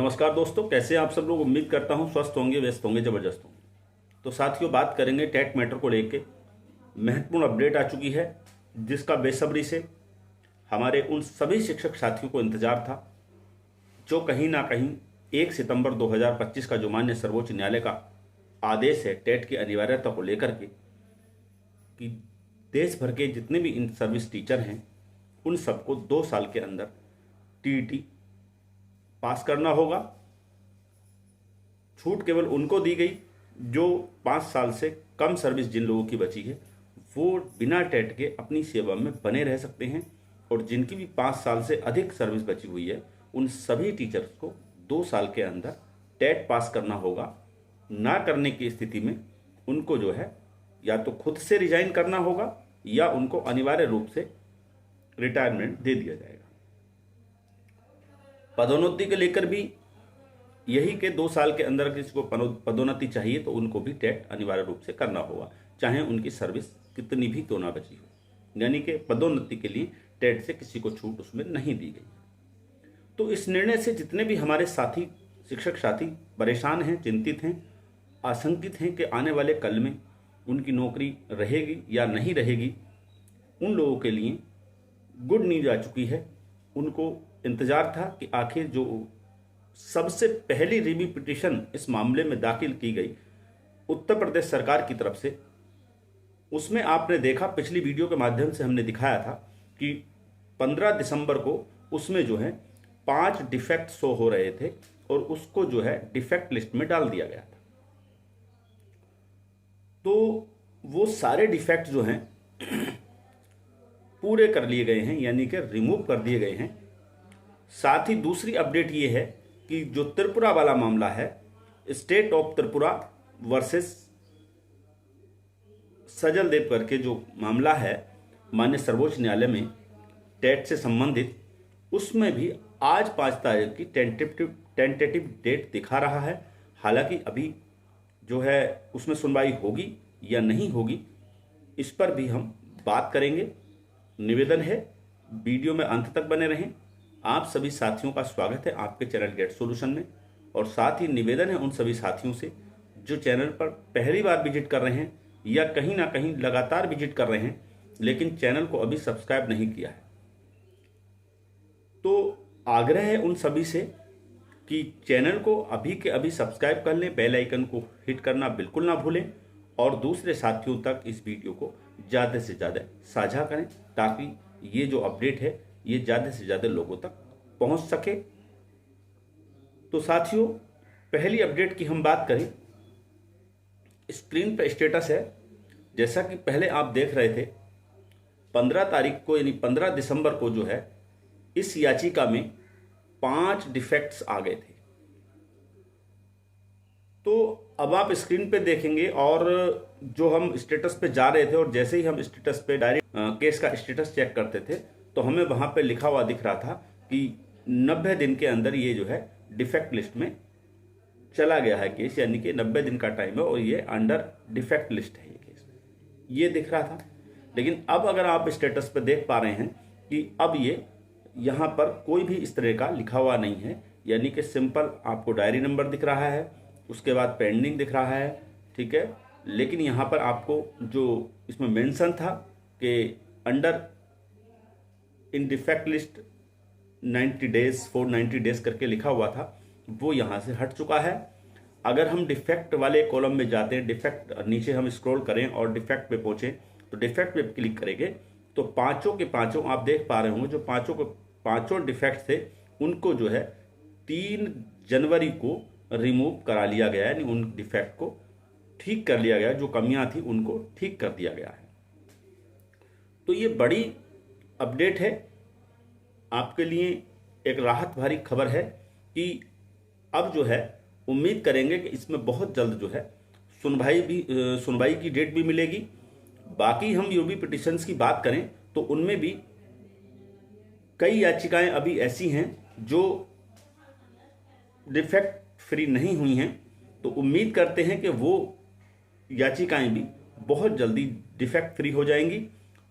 नमस्कार दोस्तों, कैसे हैं आप सब लोग। उम्मीद करता हूं स्वस्थ होंगे, व्यस्त होंगे, जबरदस्त होंगे। तो साथियों, बात करेंगे टेट मैटर को लेके। महत्वपूर्ण अपडेट आ चुकी है जिसका बेसब्री से हमारे उन सभी शिक्षक साथियों को इंतजार था जो कहीं ना कहीं 1 सितंबर 2025 का जो माननीय सर्वोच्च न्यायालय का आदेश है टेट की अनिवार्यता को लेकर के कि देश भर के जितने भी इन सर्विस टीचर हैं उन सबको 2 साल के अंदर टीईटी पास करना होगा। छूट केवल उनको दी गई जो 5 साल से कम सर्विस जिन लोगों की बची है वो बिना टेट के अपनी सेवा में बने रह सकते हैं, और जिनकी भी 5 साल से अधिक सर्विस बची हुई है उन सभी टीचर्स को 2 साल के अंदर टेट पास करना होगा। ना करने की स्थिति में उनको जो है या तो खुद से रिजाइन करना होगा या उनको अनिवार्य रूप से रिटायरमेंट दे दिया जाएगा। पदोन्नति के लेकर भी यही के 2 साल के अंदर किसी को पदोन्नति चाहिए तो उनको भी टेट अनिवार्य रूप से करना होगा, चाहे उनकी सर्विस कितनी भी क्यों ना बची हो। यानी कि पदोन्नति के लिए टेट से किसी को छूट उसमें नहीं दी गई। तो इस निर्णय से जितने भी हमारे साथी शिक्षक साथी परेशान हैं, चिंतित हैं, आशंकित हैं कि आने वाले कल में उनकी नौकरी रहेगी या नहीं रहेगी, उन लोगों के लिए गुड न्यूज आ चुकी है। उनको इंतजार था कि आखिर जो सबसे पहली रिव्यू पिटीशन इस मामले में दाखिल की गई उत्तर प्रदेश सरकार की तरफ से, उसमें आपने देखा पिछली वीडियो के माध्यम से हमने दिखाया था कि 15 दिसंबर को उसमें जो है 5 डिफेक्ट शो हो रहे थे और उसको जो है डिफेक्ट लिस्ट में डाल दिया गया था। तो वो सारे डिफेक्ट जो हैं पूरे कर लिए गए हैं, यानी कि रिमूव कर दिए गए हैं। साथ ही दूसरी अपडेट ये है कि जो त्रिपुरा वाला मामला है, state of Tripura versus Sajal Deb करके जो मामला है माननीय सर्वोच्च न्यायालय में टेट से संबंधित, उसमें भी आज 5 तारीख की टेंटेटिव डेट दिखा रहा है। हालांकि अभी जो है उसमें सुनवाई होगी या नहीं होगी इस पर भी हम बात करेंगे। निवेदन है वीडियो में अंत तक बने रहें। आप सभी साथियों का स्वागत है आपके चैनल गेट सॉल्यूशन में, और साथ ही निवेदन है उन सभी साथियों से जो चैनल पर पहली बार विजिट कर रहे हैं या कहीं ना कहीं लगातार विजिट कर रहे हैं लेकिन चैनल को अभी सब्सक्राइब नहीं किया है, तो आग्रह है उन सभी से कि चैनल को अभी के अभी सब्सक्राइब कर लें, बेल आइकन को हिट करना बिल्कुल ना भूलें और दूसरे साथियों तक इस वीडियो को ज़्यादा से ज़्यादा साझा करें ताकि ये जो अपडेट है ये ज़्यादा से ज़्यादा लोगों तक पहुंच सके। तो साथियों, पहली अपडेट की हम बात करें, स्क्रीन पर स्टेटस है जैसा कि पहले आप देख रहे थे 15 तारीख को यानी 15 दिसंबर को जो है इस याचिका में 5 डिफेक्ट्स आ गए थे। तो अब आप स्क्रीन पे देखेंगे और जो हम स्टेटस पे जा रहे थे और जैसे ही हम स्टेटस पे डायरेक्ट केस का स्टेटस चेक करते थे तो हमें वहां पे लिखा हुआ दिख रहा था कि 90 दिन के अंदर ये जो है डिफेक्ट लिस्ट में चला गया है केस, यानी कि 90 दिन का टाइम है और ये अंडर डिफेक्ट लिस्ट है ये केस, ये दिख रहा था। लेकिन अब अगर आप स्टेटस पे देख पा रहे हैं कि अब ये यहाँ पर कोई भी इस तरह का लिखा हुआ नहीं है, यानी कि सिंपल आपको डायरी नंबर दिख रहा है, उसके बाद पेंडिंग दिख रहा है, ठीक है। लेकिन यहाँ पर आपको जो इसमें मेंशन था कि under in defect list 90 days 490 days करके लिखा हुआ था, वो यहाँ से हट चुका है। अगर हम डिफेक्ट वाले कॉलम में जाते हैं, डिफेक्ट नीचे हम स्क्रॉल करें और डिफेक्ट पे पहुँचें तो डिफेक्ट पे क्लिक करेंगे तो पाँचों के पाँचों आप देख पा रहे होंगे जो पाँचों डिफेक्ट थे उनको जो है 3 जनवरी को रिमूव करा लिया गया है, यानी उन डिफेक्ट को ठीक कर लिया गया, जो कमियां थी उनको ठीक कर दिया गया है। तो ये बड़ी अपडेट है आपके लिए, एक राहत भरी खबर है कि अब जो है उम्मीद करेंगे कि इसमें बहुत जल्द जो है सुनवाई की डेट भी मिलेगी। बाकी हम यूबी पिटिशंस की बात करें तो उनमें भी कई याचिकाएं अभी ऐसी हैं जो डिफेक्ट फ्री नहीं हुई हैं, तो उम्मीद करते हैं कि वो याचिकाएं भी बहुत जल्दी डिफेक्ट फ्री हो जाएंगी।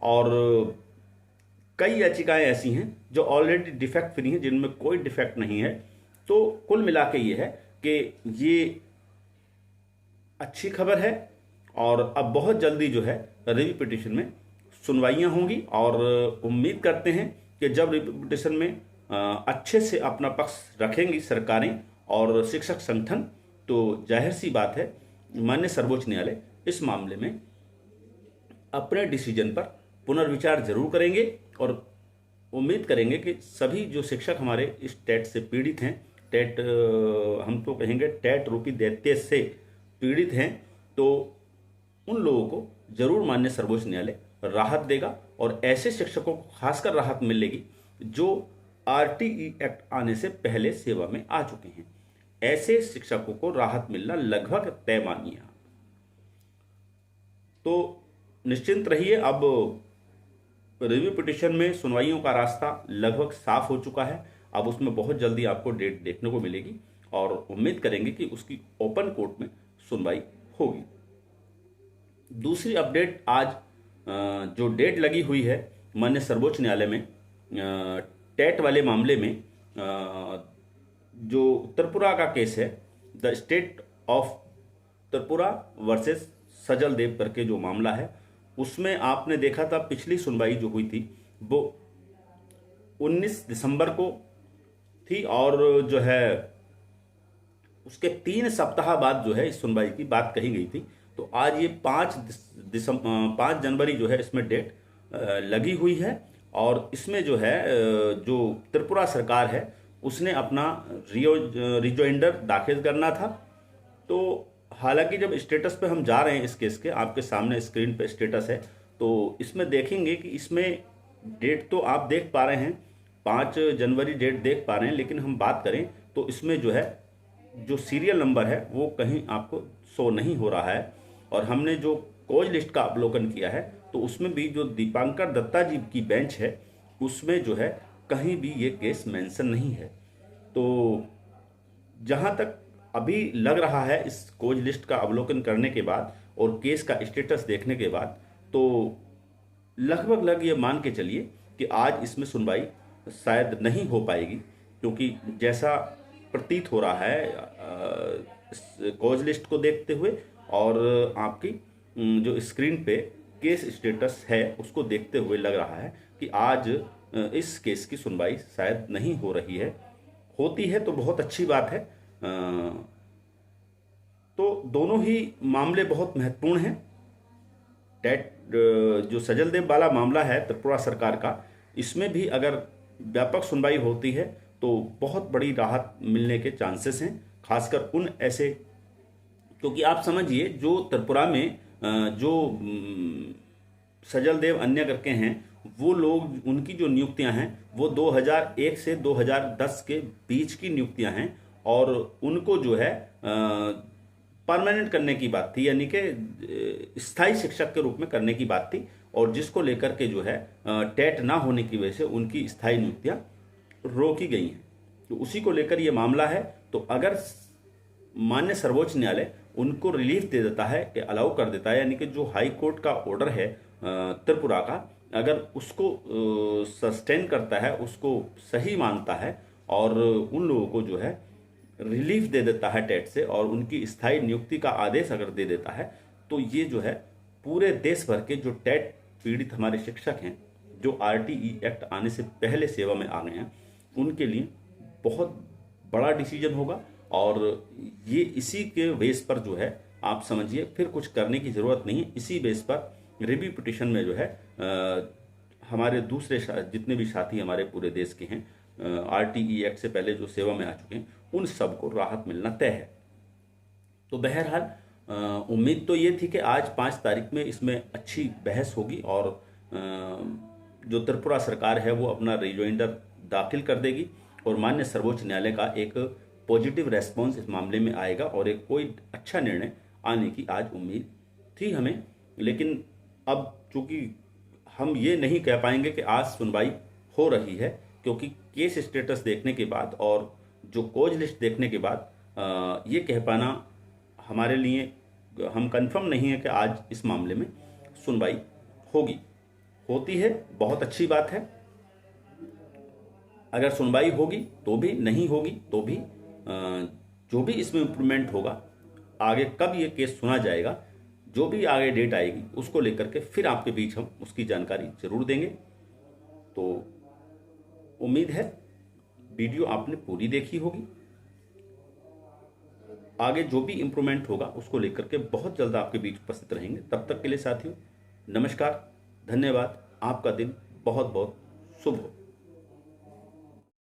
और कई याचिकाएं ऐसी हैं जो ऑलरेडी डिफेक्ट फ्री हैं, जिनमें कोई डिफेक्ट नहीं है, तो कुल मिला के ये है कि ये अच्छी खबर है और अब बहुत जल्दी जो है रिव्यू पिटीशन में सुनवाइयां होंगी और उम्मीद करते हैं कि जब रिव्यू पिटीशन में अच्छे से अपना पक्ष रखेंगी सरकारें और शिक्षक संगठन, तो जाहिर सी बात है माननीय सर्वोच्च न्यायालय इस मामले में अपने डिसीजन पर पुनर्विचार जरूर करेंगे और उम्मीद करेंगे कि सभी जो शिक्षक हमारे इस टेट से पीड़ित हैं, टेट हम तो कहेंगे टेट रूपी दैत्य से पीड़ित हैं, तो उन लोगों को जरूर माननीय सर्वोच्च न्यायालय राहत देगा और ऐसे शिक्षकों को खासकर राहत मिलेगी जो आरटीई एक्ट आने से पहले सेवा में आ चुके हैं। ऐसे शिक्षकों को राहत मिलना लगभग तय मानिए। तो निश्चिंत रहिए, अब रिव्यू पिटीशन में सुनवाइयों का रास्ता लगभग साफ हो चुका है। अब उसमें बहुत जल्दी आपको डेट देखने को मिलेगी और उम्मीद करेंगे कि उसकी ओपन कोर्ट में सुनवाई होगी। दूसरी अपडेट, आज जो डेट लगी हुई है माननीय सर्वोच्च न्यायालय में टेट वाले मामले में, जो त्रिपुरा का केस है, the state of Tripura versus Sajal Deb करके जो मामला है, उसमें आपने देखा था पिछली सुनवाई जो हुई थी वो 19 दिसंबर को थी और जो है उसके 3 सप्ताह बाद जो है इस सुनवाई की बात कही गई थी। तो आज ये 5 जनवरी जो है इसमें डेट लगी हुई है और इसमें जो है जो त्रिपुरा सरकार है उसने अपना रिजोइंडर दाखिल करना था। तो हालांकि जब स्टेटस पे हम जा रहे हैं इस केस के, आपके सामने स्क्रीन पे स्टेटस है, तो इसमें देखेंगे कि इसमें डेट तो आप देख पा रहे हैं 5 जनवरी डेट देख पा रहे हैं, लेकिन हम बात करें तो इसमें जो है जो सीरियल नंबर है वो कहीं आपको शो नहीं हो रहा है। और हमने जो कोज लिस्ट का अवलोकन किया है तो उसमें भी जो दीपांकर दत्ता जी की बेंच है उसमें जो है कहीं भी ये केस मेंशन नहीं है। तो जहां तक अभी लग रहा है इस कोज लिस्ट का अवलोकन करने के बाद और केस का स्टेटस देखने के बाद, तो लगभग ये मान के चलिए कि आज इसमें सुनवाई शायद नहीं हो पाएगी, क्योंकि जैसा प्रतीत हो रहा है कोज लिस्ट को देखते हुए और आपकी जो स्क्रीन पे केस स्टेटस है उसको देखते हुए लग रहा है कि आज इस केस की सुनवाई शायद नहीं हो रही है। होती है तो बहुत अच्छी बात है। तो दोनों ही मामले बहुत महत्वपूर्ण हैं। टेट जो सजल देव वाला मामला है त्रिपुरा सरकार का, इसमें भी अगर व्यापक सुनवाई होती है तो बहुत बड़ी राहत मिलने के चांसेस हैं, खासकर उन ऐसे, क्योंकि आप समझिए जो त्रिपुरा में जो सजल देव अन्य करके हैं वो लोग, उनकी जो नियुक्तियां हैं वो 2001 से 2010 के बीच की नियुक्तियां हैं और उनको जो है परमानेंट करने की बात थी, यानी कि स्थायी शिक्षक के रूप में करने की बात थी, और जिसको लेकर के जो है टेट ना होने की वजह से उनकी स्थायी नियुक्तियां रोकी गई हैं। तो उसी को लेकर ये मामला है। तो अगर माननीय सर्वोच्च न्यायालय उनको रिलीफ दे देता है, अलाउ कर देता है, यानी कि जो हाई कोर्ट का ऑर्डर है त्रिपुरा का, अगर उसको सस्टेन करता है, उसको सही मानता है और उन लोगों को जो है रिलीफ दे देता है टेट से और उनकी स्थायी नियुक्ति का आदेश अगर दे देता है, तो ये जो है पूरे देश भर के जो टेट पीड़ित हमारे शिक्षक हैं, जो आरटीई एक्ट आने से पहले सेवा में आ गए हैं, उनके लिए बहुत बड़ा डिसीजन होगा। और ये इसी के बेस पर जो है आप समझिए फिर कुछ करने की ज़रूरत नहीं है। इसी बेस पर रिव्यू पिटीशन में जो है हमारे दूसरे जितने भी साथी हमारे पूरे देश के हैं आरटीई एक्ट से पहले जो सेवा में आ चुके हैं, उन सबको राहत मिलना तय है। तो बहरहाल उम्मीद तो ये थी कि आज 5 तारीख में इसमें अच्छी बहस होगी और जो त्रिपुरा सरकार है वो अपना रिजोइंडर दाखिल कर देगी और माननीय सर्वोच्च न्यायालय का एक पॉजिटिव रेस्पॉन्स इस मामले में आएगा और एक कोई अच्छा निर्णय आने की आज उम्मीद थी हमें। लेकिन अब चूंकि हम ये नहीं कह पाएंगे कि आज सुनवाई हो रही है, क्योंकि केस स्टेटस देखने के बाद और जो कोज लिस्ट देखने के बाद ये कह पाना हमारे लिए, हम कंफर्म नहीं है कि आज इस मामले में सुनवाई होगी। होती है बहुत अच्छी बात है। अगर सुनवाई होगी तो भी, नहीं होगी तो भी जो भी इसमें इम्प्रूवमेंट होगा, आगे कब ये केस सुना जाएगा, जो भी आगे डेट आएगी उसको लेकर के फिर आपके बीच हम उसकी जानकारी जरूर देंगे। तो उम्मीद है वीडियो आपने पूरी देखी होगी। आगे जो भी इम्प्रूवमेंट होगा उसको लेकर के बहुत जल्द आपके बीच उपस्थित रहेंगे। तब तक के लिए साथियों नमस्कार, धन्यवाद। आपका दिन बहुत बहुत शुभ हो।